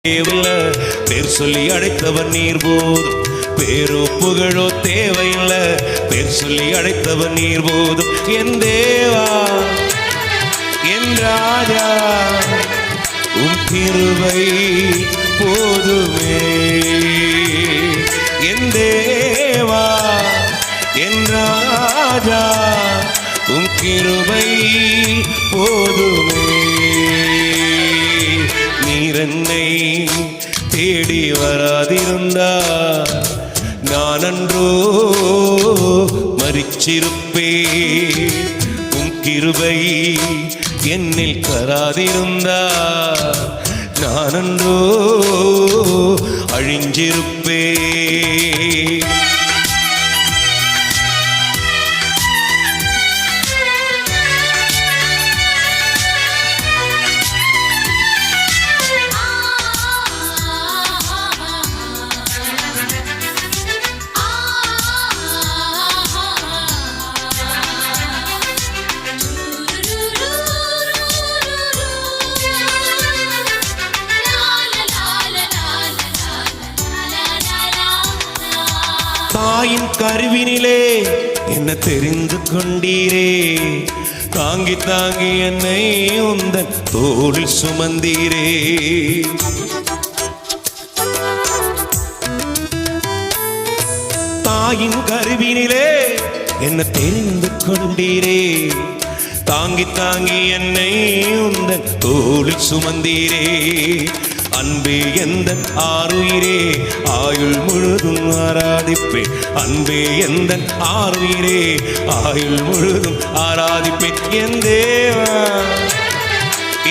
தேவையில்லை, பேர் சொல்லி அழைத்தவர் நீர் போதும். பேரோ புகழோ தேவையில்லை, பேர் சொல்லி அழைத்தவர் நீர் போதும். என் தேவா என் ராஜா உம் கிருபை போதுமே. என் தேவா என் ராஜா உம் கிருபை போதுமே. நீர் என்னை தேடி வராதிருந்தா நான் அன்றோ மரிச்சிருப்பே. உம் கிருபை என்னில் தராதிருந்தா நான் அன்றோ அழிஞ்சிருப்பே. தாயின் கருவினிலே என்ன தெரிந்து கொண்டீரே. தாங்கி தாங்கி என்னை உந்தன் தோளில் சுமந்தீரே. தாயின் கருவினிலே என்ன தெரிந்து கொண்டீரே. தாங்கி தாங்கி என்னை உந்தன் தோளில் சுமந்தீரே. அன்பே எந்தன் ஆருயிரே ஆயுள் முழுதும் ஆராதிப்பேன். அன்பே எந்தன் ஆருயிரே ஆயுள் முழுதும் ஆராதிப்பேன். என் தேவா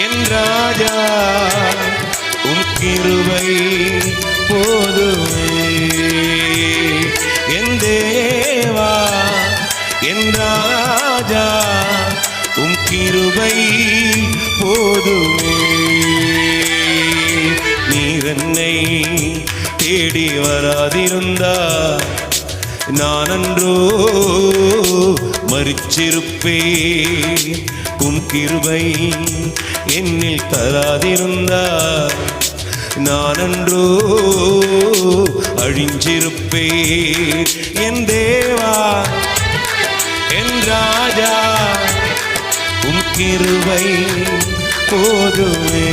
என் ராஜா உம் கிருபை போதுமே. என் தேவா என் ராஜா உம் கிருபை போதுமே. நீர் என்னை தேடி வராதிருந்தா நான் அன்றோ மரிச்சிருப்பே. உம் கிருபை என்னில் தராதிருந்தா நான் அன்றோ அழிஞ்சிருப்பே. என் தேவா என் ராஜா உம் கிருபை போதுமே.